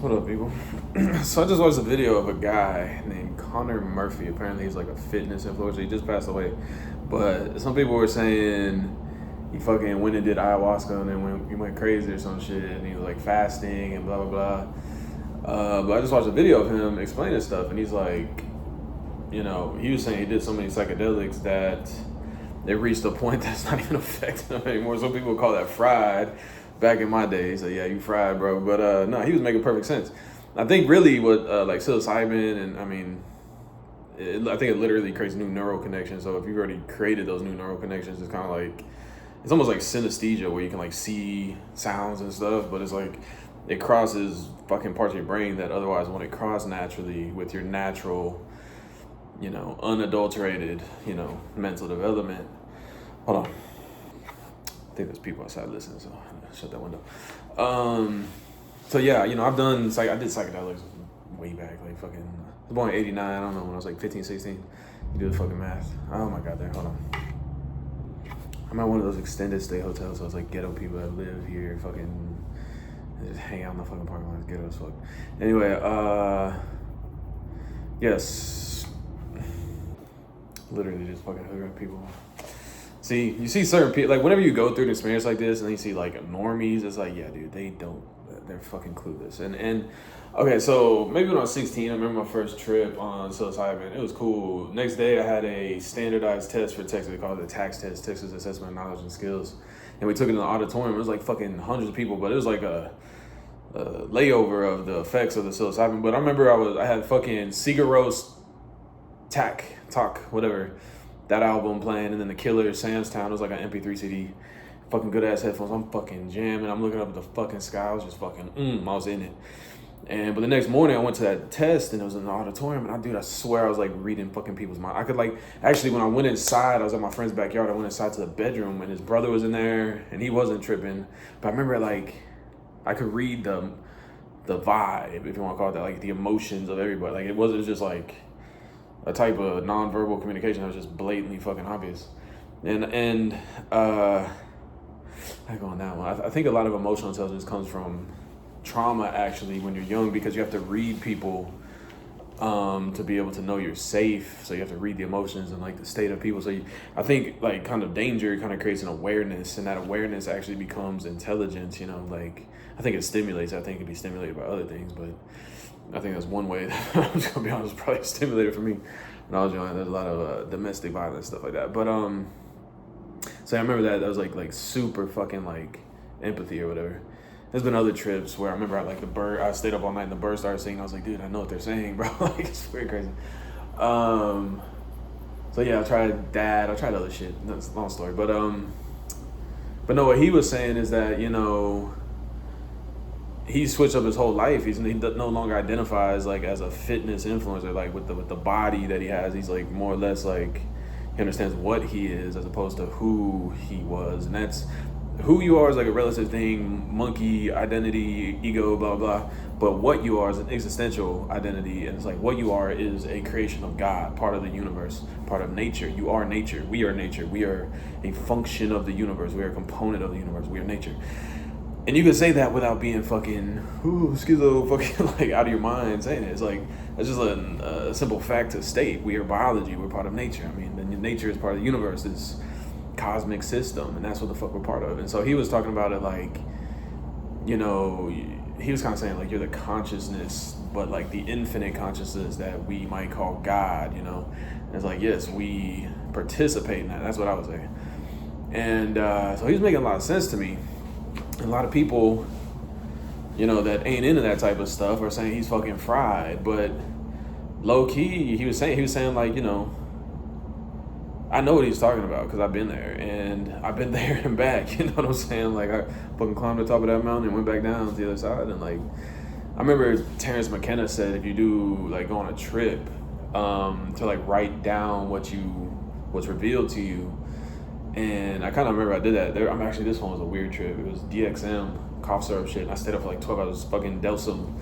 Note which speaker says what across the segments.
Speaker 1: What up, people? So I just watched a video of a guy named Connor Murphy. Apparently, he's like a fitness influencer. He just passed away, but some people were saying he fucking went and did ayahuasca and then he went crazy or some shit, and he was like fasting and blah blah blah. But I just watched a video of him explaining stuff, and he's like, he was saying he did so many psychedelics that it reached a point that's not even affecting him anymore. Some people call that fried. Back in my days, so yeah, you fried, bro. But no, he was making perfect sense. I think really what like psilocybin and I think it literally creates new neural connections. So if you've already created those new neural connections, it's kind of like it's almost like synesthesia where you can like see sounds and stuff, but it's like it crosses fucking parts of your brain that otherwise wouldn't cross naturally with your natural, unadulterated, mental development. Hold on. I think there's people outside listening, so shut that window. So yeah, I did psychedelics way back, like fucking, I was born in 89, I don't know, when I was like 15, 16. You do the fucking math. Oh my God, hold on. I'm at one of those extended stay hotels, so it's like ghetto people that live here, fucking, they just hang out in the fucking parking lot, it's ghetto as fuck. Anyway, yes. Literally just fucking hooking up people. See, you see certain people, like whenever you go through an experience like this and then you see like normies, it's like, yeah, dude, they're fucking clueless. And okay, so maybe when I was 16, I remember my first trip on psilocybin. It was cool. Next day, I had a standardized test for Texas. We called it the TAX test, Texas Assessment of Knowledge and Skills. And we took it in the auditorium. It was like fucking hundreds of people, but it was like a layover of the effects of the psilocybin. But I remember I had fucking Sigur Rós Talk, whatever. That album playing, and then The Killer, Sam's Town. It was like an MP3 CD. Fucking good ass headphones. I'm fucking jamming. I'm looking up at the fucking sky. I was just fucking, I was in it. But the next morning I went to that test and it was in the auditorium, and I swear I was like reading fucking people's mind. I could actually when I went inside, I was at my friend's backyard. I went inside to the bedroom and his brother was in there and he wasn't tripping. But I remember I could read the vibe, if you want to call it that, like the emotions of everybody. Like it wasn't just like a type of nonverbal communication that was just blatantly fucking obvious. And I go on that one. I think a lot of emotional intelligence comes from trauma, actually, when you're young, because you have to read people to be able to know you're safe. So you have to read the emotions and like the state of people. So I think like kind of danger kind of creates an awareness, and that awareness actually becomes intelligence. Like I think it stimulates. I think it can be stimulated by other things, but I think that's one way that I'm just gonna be honest, probably stimulated for me when I was young. There's a lot of domestic violence, stuff like that. But so I remember that was like super fucking like empathy or whatever. There's been other trips where I remember I stayed up all night and the birds started singing. I was like, dude, I know what they're saying, bro. Like it's very crazy. So yeah, I tried other shit. That's a long story. But no, what he was saying is that, he switched up his whole life. He no longer identifies like as a fitness influencer, like with the body that he has. He's like more or less like he understands what he is as opposed to who he was, and that's who you are is like a relative thing, monkey identity, ego, blah blah. But what you are is an existential identity, and it's like what you are is a creation of God, part of the universe, part of nature. You are nature. We are nature. We are a function of the universe. We are a component of the universe. We are nature. And you can say that without being fucking schizo, fucking like out of your mind saying it. It's like it's just a simple fact to state. We are biology. We're part of nature. I mean, then nature is part of the universe, this cosmic system, and that's what the fuck we're part of. And so he was talking about it like, he was kind of saying like you're the consciousness, but like the infinite consciousness that we might call God. And it's like yes, we participate in that. That's what I was saying. And so he was making a lot of sense to me. A lot of people, that ain't into that type of stuff are saying he's fucking fried, but low key, he was saying like, I know what he's talking about because I've been there and I've been there and back. You know what I'm saying? Like I fucking climbed the top of that mountain and went back down to the other side. And like, I remember Terrence McKenna said if you do like go on a trip to like write down what's revealed to you. And I kind of remember I did that. This one was a weird trip. It was DXM, cough syrup shit. And I stayed up for like 12 hours, fucking dealt some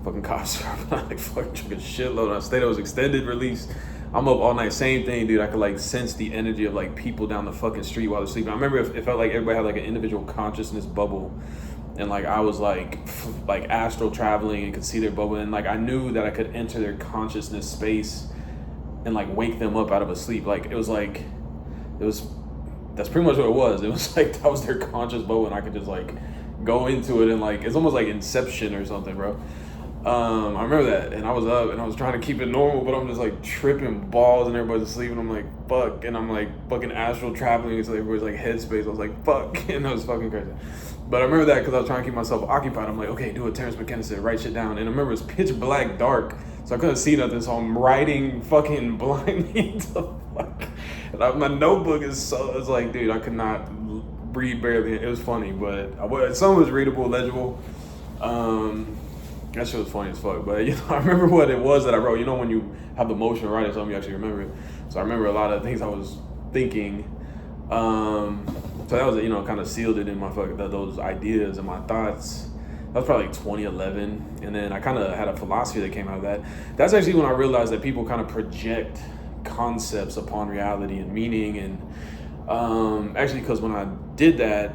Speaker 1: fucking cough syrup. I like fucking took a shitload. I stayed up, it was extended release. I'm up all night. Same thing, dude. I could like sense the energy of like people down the fucking street while they're sleeping. I remember it felt like everybody had like an individual consciousness bubble. and like I was like like astral traveling and could see their bubble, and like I knew that I could enter their consciousness space and like wake them up out of a sleep. Like it was that's pretty much what it was. It was like that was their conscious bubble, and I could just like go into it, and like it's almost like Inception or something, bro. I remember that, and I was up and I was trying to keep it normal, but I'm just like tripping balls and everybody's asleep, and I'm like fuck, and I'm like fucking astral traveling into everybody's like headspace. I was like fuck, and that was fucking crazy. But I remember that because I was trying to keep myself occupied. I'm like, okay, do what Terrence McKenna said, write shit down. And I remember it was pitch black dark, so I couldn't see nothing, so I'm writing fucking blindly to fuck. And my notebook is it's like, dude, I could not read barely. It was funny, but some was readable, legible. That shit was funny as fuck. But you know, I remember what it was that I wrote. You know, when you have the motion of writing something, you actually remember it. So I remember a lot of things I was thinking. So that was, you know, kind of sealed it in my those ideas and my thoughts. That was probably like 2011, and then I kind of had a philosophy that came out of that. That's actually when I realized that people kind of project concepts upon reality and meaning, and actually, because when I did that,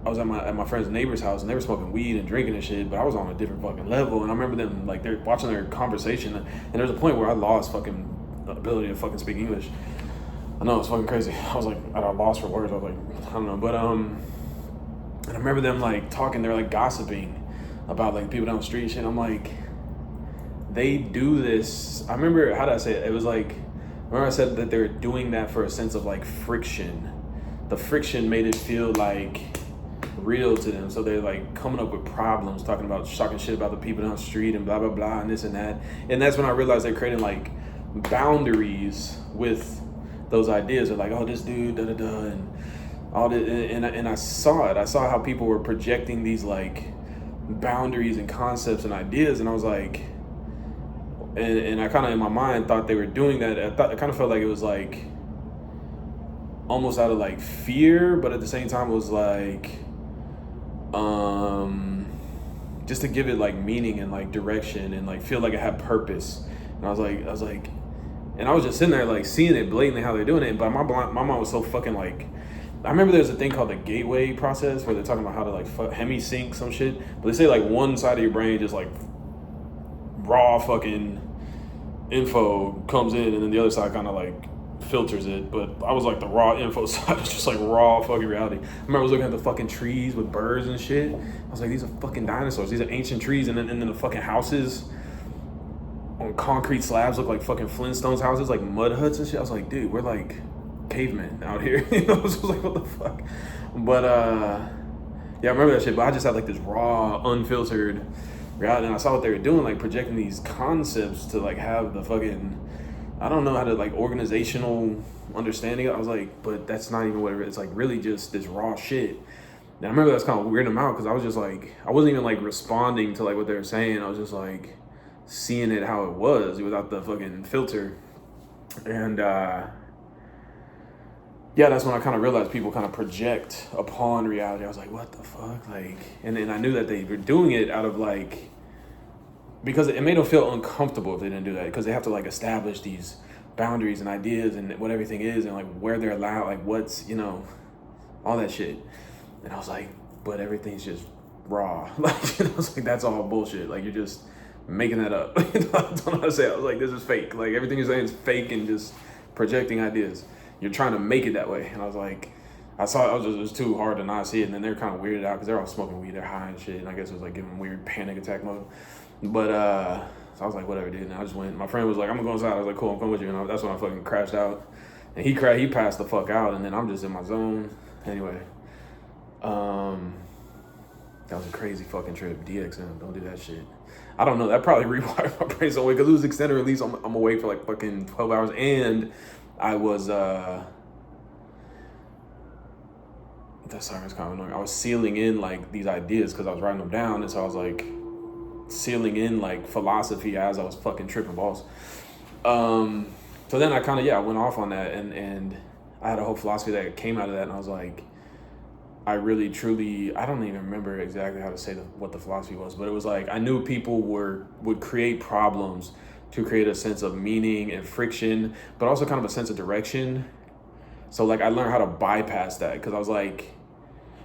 Speaker 1: I was at my friend's neighbor's house, and they were smoking weed and drinking and shit, but I was on a different fucking level. And I remember them like they're watching their conversation, and there's a point where I lost fucking ability to fucking speak English. I know, it's fucking crazy. I was like at a loss for words. I was like, I don't know, but and I remember them like talking. They're like gossiping about like people down the street and shit. I'm like, they do this. I remember, how did I say it? It was like, remember I said that they were doing that for a sense of like friction. The friction made it feel like real to them, so they're like coming up with problems, talking about shocking shit about the people down the street and blah blah blah and this and that. And that's when I realized they're creating like boundaries with those ideas. They're like, oh, this dude da da da and all this, and I saw it. I saw how people were projecting these like boundaries and concepts and ideas, and I was like, and I kind of in my mind thought they were doing that. I kind of felt like it was like almost out of like fear, but at the same time it was like just to give it like meaning and like direction and like feel like it had purpose. And I was like, and I was just sitting there like seeing it blatantly how they're doing it. But my mind was so fucking like, I remember there's a thing called the gateway process where they're talking about how to like hemi-sync some shit. But they say like one side of your brain just like raw fucking info comes in, and then the other side kind of like filters it. But I was like the raw info side, it's just like raw fucking reality. I remember I was looking at the fucking trees with birds and shit. I was like, these are fucking dinosaurs. These are ancient trees, and then the fucking houses on concrete slabs look like fucking Flintstones houses, like mud huts and shit. I was like, dude, we're like cavemen out here. You know, I was like, what the fuck? But yeah, I remember that shit. But I just had like this raw, unfiltered reality, and I saw what they were doing, like projecting these concepts to like have the fucking, I don't know how to like organizational understanding. I was like, but that's not even what it is. It's like really just this raw shit. And I remember that's kind of weirding them out, because I was just like, I wasn't even like responding to like what they were saying. I was just like seeing it how it was without the fucking filter. And yeah, that's when I kind of realized people kind of project upon reality. I was like, what the fuck? Like, and then I knew that they were doing it out of like, because it made them feel uncomfortable if they didn't do that, because they have to like establish these boundaries and ideas and what everything is, and like where they're allowed, like what's, you know, all that shit. And I was like, but everything's just raw. Like, you know, I was like, that's all bullshit. Like, you're just making that up. I don't know how to say it. I was like, this is fake. Like, everything you're saying is fake and just projecting ideas. You're trying to make it that way. And I was like, it was too hard to not see it. And then they're kind of weirded out because they're all smoking weed, they're high and shit. And I guess it was like giving them weird panic attack mode. But so I was like, whatever, dude. And I just went. My friend was like, I'm gonna go inside. I was like, cool, I'm coming with you. And that's when I fucking crashed out. And he passed the fuck out. And then I'm just in my zone. Anyway, that was a crazy fucking trip. DXM, don't do that shit. I don't know. That probably rewired my brain so way, because it was extended release. I'm awake for like fucking 12 hours, and I was that siren's kind of annoying. I was sealing in like these ideas because I was writing them down, and so I was like sealing in like philosophy as I was fucking tripping balls. So then I kind of, I went off on that, and I had a whole philosophy that came out of that, and I was like, I really truly, I don't even remember exactly how to say what the philosophy was, but it was like, I knew people would create problems to create a sense of meaning and friction, but also kind of a sense of direction. So like I learned how to bypass that, because I was like,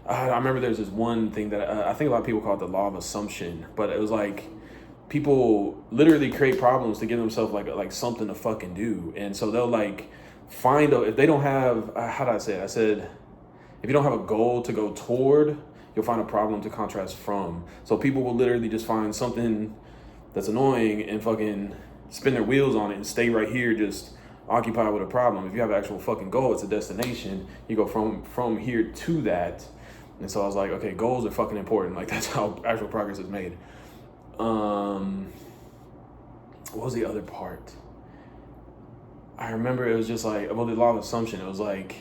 Speaker 1: I remember there's this one thing that I think a lot of people call it the law of assumption, but it was like people literally create problems to give themselves like something to fucking do, and so they'll like find if they don't have how did I say it? I said if you don't have a goal to go toward, you'll find a problem to contrast from. So people will literally just find something that's annoying and fucking spin their wheels on it and stay right here just occupied with a problem. If you have an actual fucking goal, it's a destination. You go from here to that. And so I was like, okay, goals are fucking important. Like that's how actual progress is made. What was the other part? I remember it was just like, well, the law of assumption. It was like,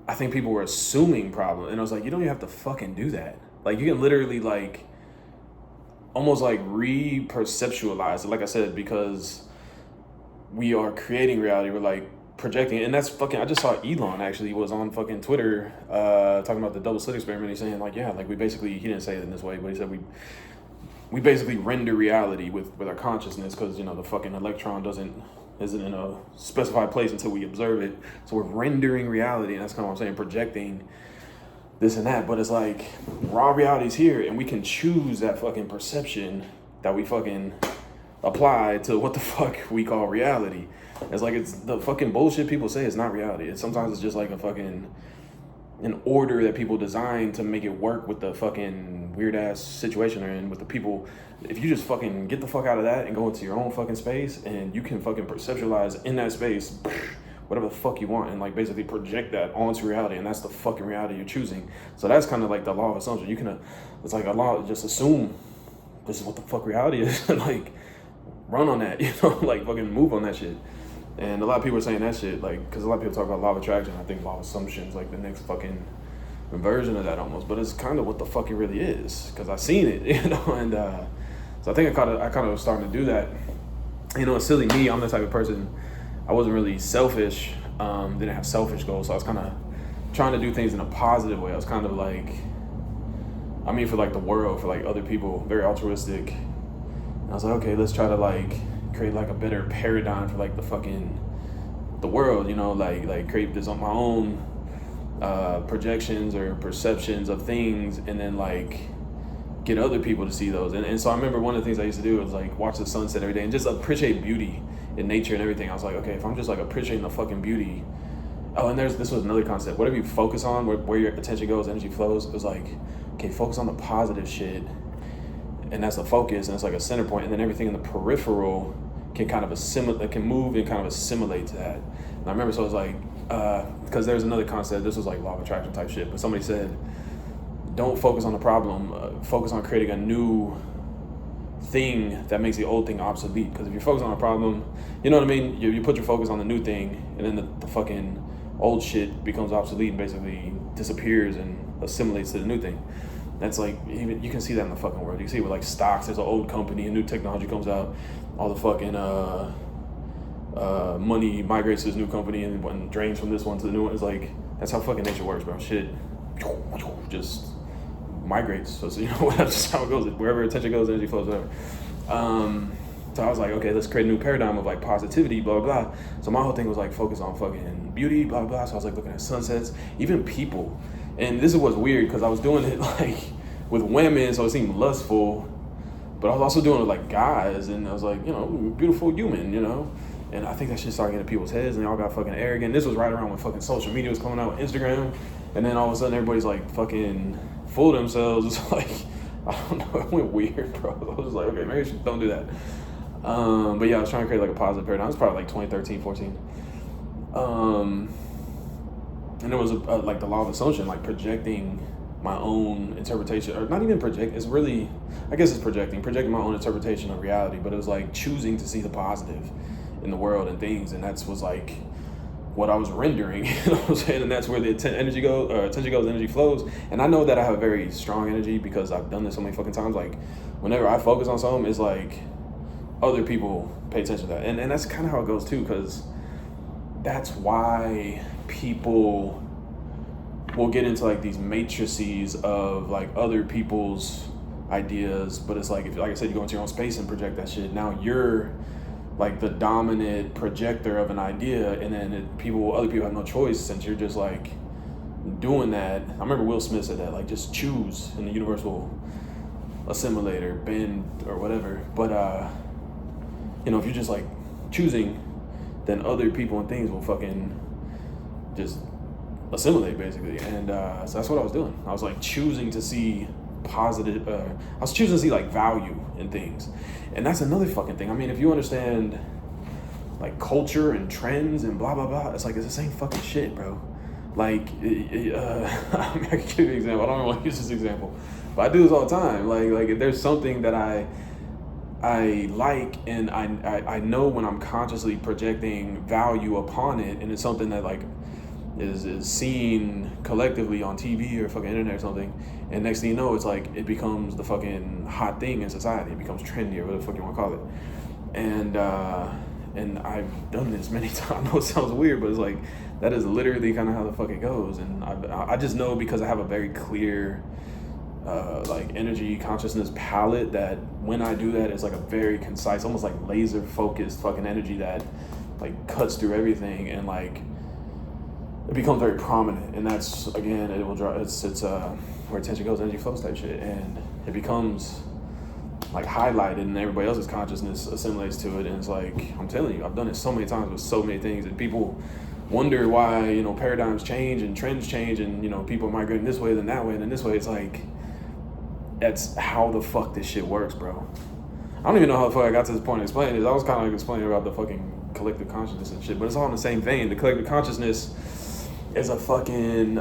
Speaker 1: I think people were assuming problems. And I was like, you don't even have to fucking do that. Like you can literally like almost like re-perceptualize it, like I said, because we are creating reality. We're like projecting, and that's fucking. I just saw Elon actually was on fucking Twitter talking about the double slit experiment. He's saying like, yeah, like we basically, he didn't say it in this way, but he said we basically render reality with our consciousness, because you know the fucking electron isn't in a specified place until we observe it. So we're rendering reality, and that's kind of what I'm saying, projecting this and that. But it's like raw reality's here, and we can choose that fucking perception that we fucking apply to what the fuck we call reality. It's like it's the fucking bullshit people say is not reality. Sometimes it's just like an order that people design to make it work with the fucking weird ass situation they're in with the people. If you just fucking get the fuck out of that and go into your own fucking space, and you can fucking perceptualize in that space whatever the fuck you want, and like basically project that onto reality, and that's the fucking reality you're choosing. So that's kind of like the law of assumption. You can it's like a law, just assume this is what the fuck reality is and like run on that, you know, like fucking move on that shit. And a lot of people are saying that shit, like, because a lot of people talk about law of attraction. I think law of assumption is like the next fucking version of that almost, but it's kind of what the fuck it really is, because I've seen it, you know. And so I think I kind of was starting to do that. You know, it's silly me. I'm the type of person, I wasn't really selfish, didn't have selfish goals, so I was kind of trying to do things in a positive way. I was kind of like, I mean, for like the world, for like other people, very altruistic. And I was like, okay, let's try to like create like a better paradigm for like the world, you know, like create this on my own projections or perceptions of things, and then like get other people to see those. And so I remember one of the things I used to do was like watch the sunset every day and just appreciate beauty in nature and everything. I was like, okay, if I'm just like appreciating the fucking beauty. Oh, and this was another concept. Whatever you focus on, where your attention goes, energy flows. It was like, okay, focus on the positive shit, and that's the focus, and it's like a center point, and then everything in the peripheral can kind of assimilate, can move and kind of assimilate to that. And I remember, so it was like, because there's another concept, this was like law of attraction type shit, but somebody said, don't focus on the problem, focus on creating a new thing that makes the old thing obsolete. Because if you're focused on a problem, you know what I mean, you put your focus on the new thing, and then the fucking old shit becomes obsolete and basically disappears and assimilates to the new thing. That's like, even you can see that in the fucking world. You can see it with like stocks. There's an old company, a new technology comes out, all the fucking money migrates to this new company and drains from this one to the new one. It's like, that's how fucking nature works, bro. Shit just migrates. So you know, that's just how it goes. Wherever attention goes, energy flows, whatever. So I was like, okay, let's create a new paradigm of like positivity, blah, blah, blah. So my whole thing was like focus on fucking beauty, blah, blah. So I was like looking at sunsets, even people. And this is what's weird, because I was doing it like with women, so it seemed lustful, but I was also doing it with like guys, and I was like, you know, beautiful human, you know. And I think that shit started getting in people's heads, and they all got fucking arrogant. This was right around when fucking social media was coming out with Instagram, and then all of a sudden everybody's like fucking full of themselves. It's like, I don't know, it went weird, bro. I was just like, okay, maybe I should don't do that. But yeah, I was trying to create like a positive paradigm. It was probably like 2013, 14. And it was like the law of assumption, like projecting my own interpretation, or not even project, it's really, I guess it's projecting my own interpretation of reality, but it was like choosing to see the positive in the world and things, and that's was like what I was rendering, you know what I'm saying? And that's where the attention goes, energy flows. And I know that I have very strong energy because I've done this so many fucking times. Like whenever I focus on something, it's like other people pay attention to that, and that's kind of how it goes too, because that's why people will get into like these matrices of like other people's ideas. But it's like, if, like I said, you go into your own space and project that shit, now you're like the dominant projector of an idea, and then other people have no choice, since you're just like doing that, I remember Will Smith said that, like, just choose in the universal assimilator, bend, or whatever. But, you know, if you're just, like, choosing, then other people and things will fucking just assimilate, basically. And so that's what I was doing. I was, like, choosing to see positive, I was choosing to see, like, value in things. And that's another fucking thing. I mean, if you understand, like, culture and trends and blah, blah, blah, it's like, it's the same fucking shit, bro. Like, I mean, I can give you an example. I don't want to use this example, but I do this all the time. Like if there's something that I like, and I know when I'm consciously projecting value upon it, and it's something that, like, is seen collectively on TV or fucking internet or something, and next thing you know, it's like it becomes the fucking hot thing in society. It becomes trendy, or whatever the fuck you want to call it. And I've done this many times. I know it sounds weird, but it's like, that is literally kind of how the fuck it goes. And I just know, because I have a very clear, like, energy consciousness palette, that when I do that, it's like a very concise, almost like laser focused fucking energy that, like, cuts through everything, and, like, it becomes very prominent. And that's, again, it will draw, it's where attention goes, energy flows type shit. And it becomes, like, highlighted, and everybody else's consciousness assimilates to it. And it's like, I'm telling you, I've done it so many times with so many things, and people wonder why, you know, paradigms change and trends change, and, you know, people are migrating this way, then that way, and then this way. It's like, that's how the fuck this shit works, bro. I don't even know how the fuck I got to this point of explaining this. I was kind of like explaining about the fucking collective consciousness and shit, but it's all in the same vein. The collective consciousness is a fucking,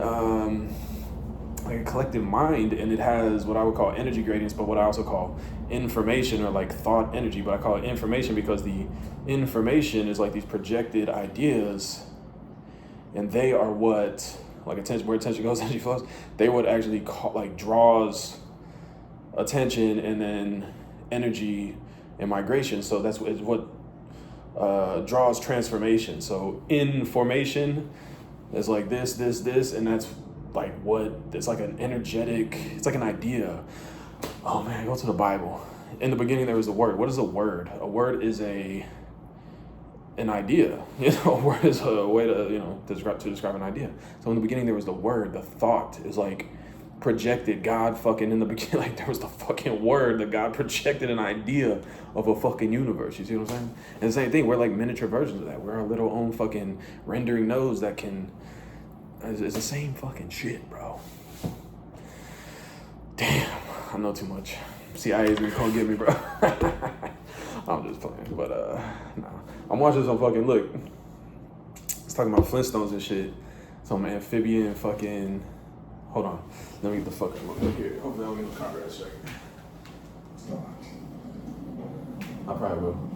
Speaker 1: like, a collective mind, and it has what I would call energy gradients, but what I also call information, or, like, thought energy. But I call it information because the information is, like, these projected ideas, and they are what, like, attention, where attention goes, energy flows. They would actually call, like, draws attention, and then energy and migration. So that's what draws transformation. So information is like this, and that's like what, it's like an energetic, it's like an idea. Oh man, go to the Bible. In the beginning there was the word. What is a word? A word is an idea. You know, a word is a way to, you know, to describe an idea. So in the beginning there was the word. The thought is like projected. God fucking, in the beginning, like, there was the fucking word that God projected an idea of a fucking universe. You see what I'm saying? And the same thing, we're like miniature versions of that. We're our little own fucking rendering nodes that can, it's the same fucking shit, bro. Damn, I know too much. CIA's gonna come get me, bro. I'm just playing, but nah. I'm watching some fucking, look, it's talking about Flintstones and shit. Some amphibian fucking, hold on. Let me get the fuck up here. Hopefully I don't get no copyright strike. I probably will.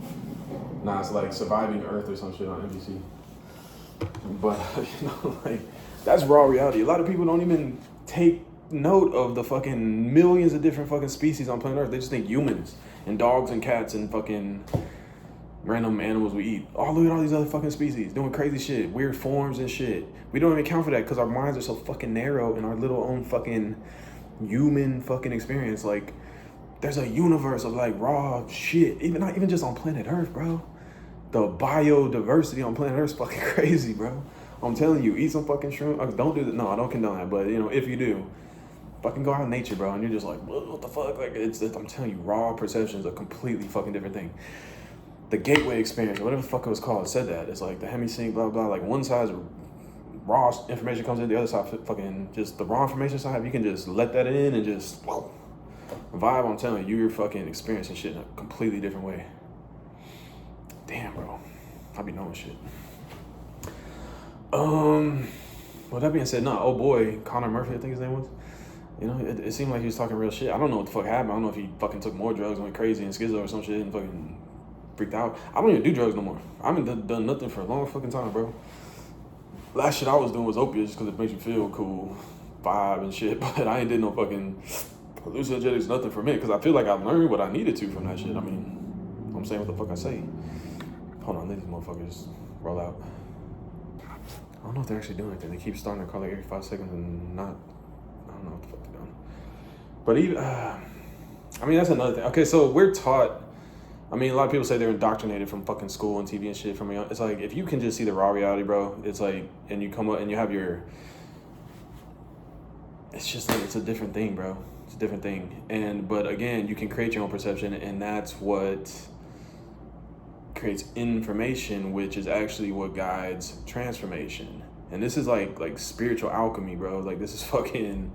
Speaker 1: Nah, it's like Surviving Earth or some shit on NBC. But, you know, like, that's raw reality. A lot of people don't even take note of the fucking millions of different fucking species on planet Earth. They just think humans and dogs and cats and fucking random animals we eat. Oh, look at all these other fucking species doing crazy shit, weird forms and shit. We don't even account for that because our minds are so fucking narrow in our little own fucking human fucking experience. Like, there's a universe of, like, raw shit, even not even just on planet Earth, bro. The biodiversity on planet Earth is fucking crazy, bro. I'm telling you, eat some fucking shrimp. Don't do that. No, I don't condone that. But, you know, if you do, fucking go out in nature, bro. And you're just like, what the fuck? Like, I'm telling you, raw perception is a completely fucking different thing. The gateway experience, or whatever the fuck it was called, said that. It's like the hemisync, blah, blah. Like, one side's raw information comes in, the other side fucking just the raw information side. You can just let that in and just vibe. I'm telling you, you're fucking experiencing shit in a completely different way. Damn, bro. I be knowing shit. With that being said, no, oh boy, Connor Murphy, I think his name was. You know, it seemed like he was talking real shit. I don't know what the fuck happened. I don't know if he fucking took more drugs, went crazy and schizo or some shit and fucking freaked out. I don't even do drugs no more. I haven't done nothing for a long fucking time, bro. Last shit I was doing was opiates because it makes you feel cool, vibe and shit. But I ain't did no fucking hallucinogenics, nothing for me, because I feel like I learned what I needed to from that shit. I mean, I'm saying what the fuck I say. Hold on, let these motherfuckers roll out. I don't know if they're actually doing anything. They keep starting to call like every 5 seconds and not. I don't know what the fuck they're doing. But even, I mean, that's another thing. Okay, so we're taught. I mean, a lot of people say they're indoctrinated from fucking school and TV and shit from young. It's like, if you can just see the raw reality, bro, it's like, and you come up and you have your it's just like, it's a different thing, bro. It's a different thing. But again, you can create your own perception, and that's what creates information, which is actually what guides transformation. And this is like spiritual alchemy, bro. Like, this is fucking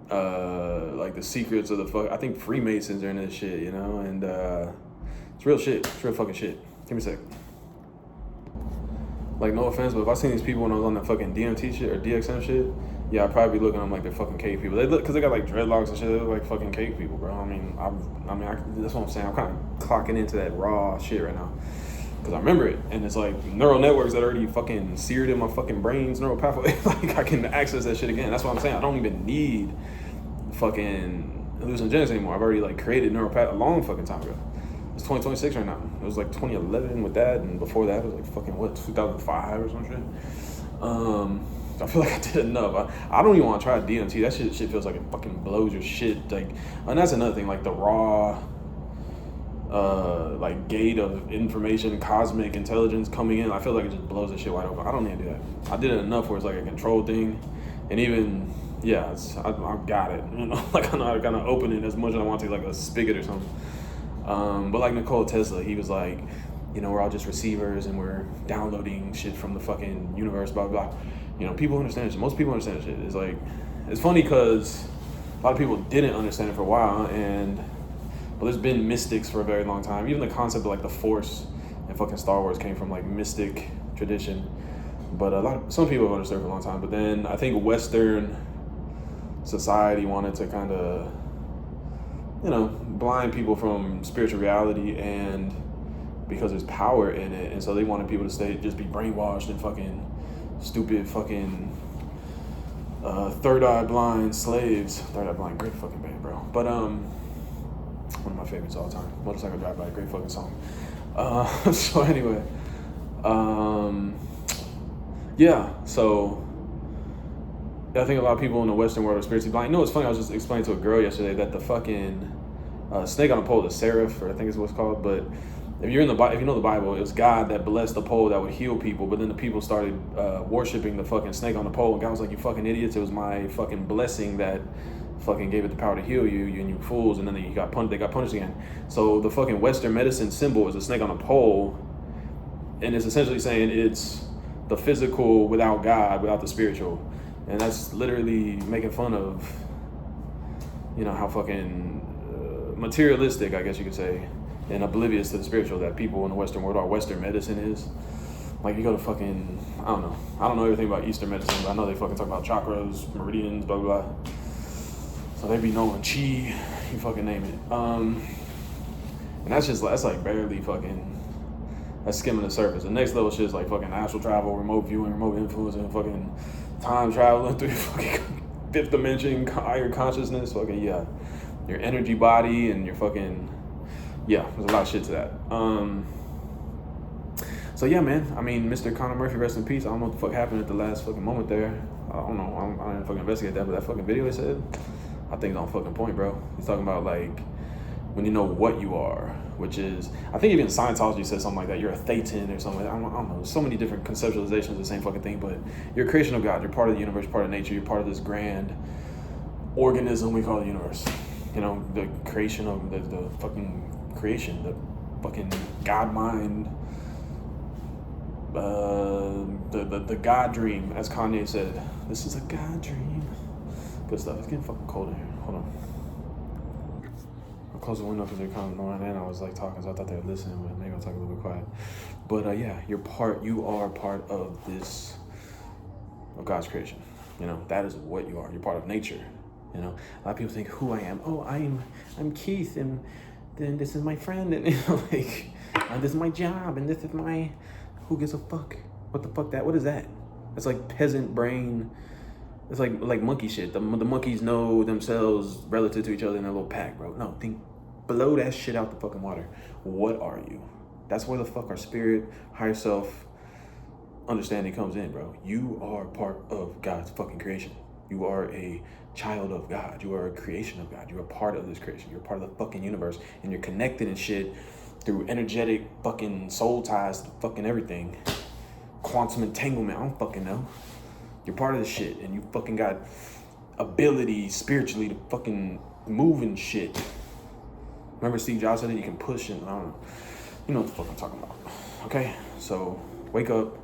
Speaker 1: like the secrets of the fuck. I think Freemasons are in this shit, you know. And it's real shit. It's real fucking shit. Give me a sec. Like, no offense, but if I seen these people when I was on that fucking DMT shit or DXM shit, yeah, I'd probably be looking at them like they're fucking cave people. They look, because they got like dreadlocks and shit, they look like fucking cave people, bro. That's what I'm saying. I'm kind of clocking into that raw shit right now. Because I remember it, and it's like neural networks that are already fucking seared in my fucking brain's neural pathway. Like, I can access that shit again. That's what I'm saying. I don't even need fucking hallucinogens anymore. I've already like created neural path a long fucking time ago. It's 2026 right now. It was like 2011 with that, and before that it was like fucking what, 2005 or some shit. I feel like I did enough. I don't even want to try DMT. That shit feels like it fucking blows your shit. Like, and that's another thing. Like the raw, like gate of information, cosmic intelligence coming in. I feel like it just blows the shit wide open. I don't need to do that. I did it enough where it's like a control thing, and even I got it. You know, like I know how to kind of open it as much as I want to, like a spigot or something. But like Nikola Tesla, he was like, you know, we're all just receivers and we're downloading shit from the fucking universe, blah, blah, blah. You know, people understand shit. Most people understand shit. It's like, it's funny because a lot of people didn't understand it for a while, but there's been mystics for a very long time. Even the concept of like the Force and fucking Star Wars came from like mystic tradition. But some people have understood it for a long time. But then I think Western society wanted to kind of, you know, blind people from spiritual reality, and because there's power in it, and so they wanted people to just be brainwashed and fucking stupid fucking Third Eye Blind slaves. Third Eye Blind, great fucking band, bro. But one of my favorites all the time. Motorcycle Drive By, great fucking song. So anyway, yeah. So I think a lot of people in the Western world are spiritually blind. You know, it's funny. I was just explaining to a girl yesterday that the fucking snake on a pole, the seraph, or I think it's what it's called. But if you know the Bible, it was God that blessed the pole that would heal people. But then the people started worshiping the fucking snake on the pole, and God was like, "You fucking idiots! It was my fucking blessing that fucking gave it the power to heal you, and you fools." And then they got punished again. So the fucking Western medicine symbol is a snake on a pole, and it's essentially saying it's the physical without God, without the spiritual. And that's literally making fun of, you know, how fucking materialistic, I guess you could say, and oblivious to the spiritual that people in the Western world, or Western medicine is. Like, you go to fucking, I don't know everything about Eastern medicine, but I know they fucking talk about chakras, meridians, blah, blah, blah. So they be knowing chi, you fucking name it. And that's like barely fucking, that's skimming the surface. The next level shit is like fucking astral travel, remote viewing, remote influence, and fucking time traveling through fucking fifth dimension, higher consciousness, fucking, yeah. Your energy body and your fucking, yeah, there's a lot of shit to that. So yeah, man, I mean, Mr. Conor Murphy, rest in peace. I don't know what the fuck happened at the last fucking moment there. I don't know, I didn't fucking investigate that, but that fucking video he said, I think it's on fucking point, bro. He's talking about like, when you know what you are, which is, I think even Scientology says something like that. You're a thetan or something. I don't know. There's so many different conceptualizations of the same fucking thing, but you're a creation of God. You're part of the universe, part of nature. You're part of this grand organism we call the universe. You know, the creation of the fucking creation, the fucking God mind, the God dream, as Kanye said. This is a God dream. Good stuff. It's getting fucking cold in here. Hold on. Close the window because they're kind of annoying, and I was like talking, so I thought they were listening, but maybe I'll talk a little bit quiet. But yeah, you are part of this, of God's creation. You know, that is what you are. You're part of nature. You know, a lot of people think who I am. Oh, I'm Keith, and then this is my friend, and you know, like, this is my job, and this is my, who gives a fuck? What the fuck that? What is that? It's like peasant brain. It's like monkey shit. The monkeys know themselves relative to each other in their little pack, bro. No, blow that shit out the fucking water. What are you? That's where the fuck our spirit, higher self understanding comes in, bro. You are part of God's fucking creation. You are a child of God. You are a creation of God. You are part of this creation. You're part of the fucking universe, and you're connected and shit through energetic fucking soul ties to fucking everything. Quantum entanglement, I don't fucking know. You're part of this shit, and you fucking got ability spiritually to fucking move and shit. Remember Steve Jobs said that you can push and I don't know. You know what the fuck I'm talking about. Okay? So wake up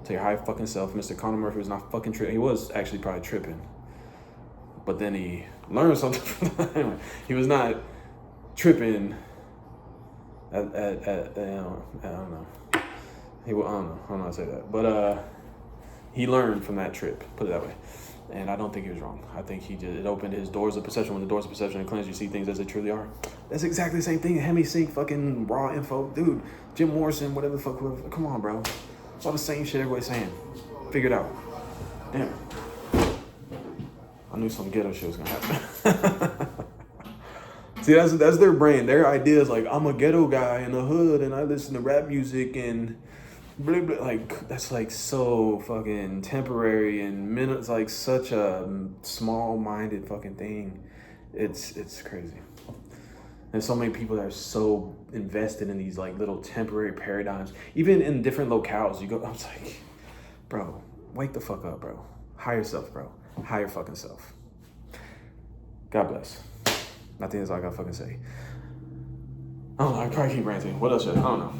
Speaker 1: to your high fucking self. Mr. Conor Murphy was not fucking tripping. He was actually probably tripping. But then he learned something from that. Anyway, he was not tripping at I don't know. I don't know how to say that. But he learned from that trip, put it that way. And I don't think he was wrong. I think it opened his doors of perception. When the doors of perception are cleansed, you see things as they truly are. That's exactly the same thing. Hemi Sync, fucking raw info. Dude, Jim Morrison, whatever the fuck. Come on, bro. It's all the same shit everybody's saying. Figure it out. Damn. I knew some ghetto shit was gonna happen. See, that's their brain. Their idea is like, I'm a ghetto guy in the hood and I listen to rap music and blah, blah. Like, that's like so fucking temporary and it's like such a small-minded fucking thing. It's crazy. There's so many people that are so invested in these like little temporary paradigms, even in different locales. You go, I was like, bro, wake the fuck up, bro. Higher self, bro. Higher fucking self. God bless. I think that's all I gotta fucking say. I don't know, I probably keep ranting. What else should I don't know.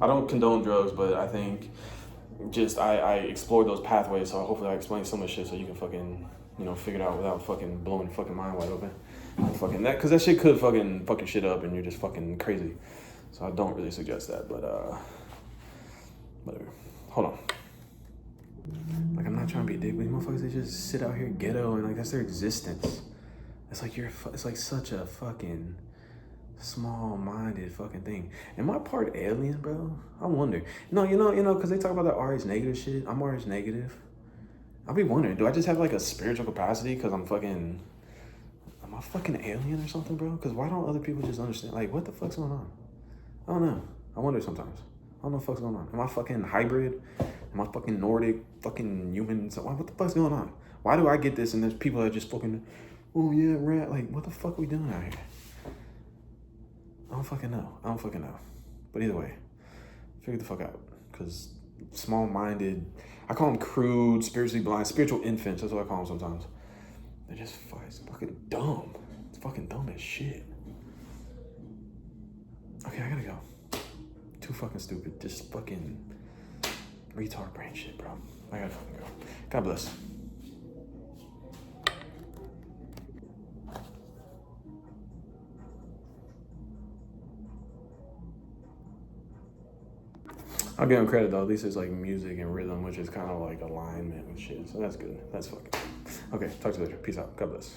Speaker 1: I don't condone drugs, but I think just I explored those pathways, so hopefully I explained so much shit so you can fucking, figure it out without fucking blowing your fucking mind wide open. Fucking that, cause that shit could fucking shit up and you're just fucking crazy. So I don't really suggest that, but whatever. Hold on. Like, I'm not trying to be a dick, but these motherfuckers, they just sit out here ghetto and like that's their existence. It's like it's like such a fucking small-minded fucking thing. Am I part alien, bro? I wonder. No, because they talk about the RH negative shit. I'm RH negative. I'll be wondering, do I just have like a spiritual capacity because am I fucking alien or something, bro? Because why don't other people just understand? Like, what the fuck's going on? I don't know. I wonder sometimes. I don't know what the fuck's going on. Am I fucking hybrid? Am I fucking Nordic? Fucking human? So what the fuck's going on? Why do I get this and there's people that are just fucking, oh yeah, rat. Like, what the fuck are we doing out here? I don't fucking know. But either way, figure the fuck out. Because small-minded, I call them crude, spiritually blind, spiritual infants. That's what I call them sometimes. They're just fucking dumb. It's fucking dumb as shit. Okay, I gotta go. Too fucking stupid. Just fucking retard brain shit, bro. I gotta fucking go. God bless. I'll give him credit though. At least it's like music and rhythm, which is kind of like alignment with shit. So that's good. That's fucking good. Okay, talk to you later. Peace out. God bless.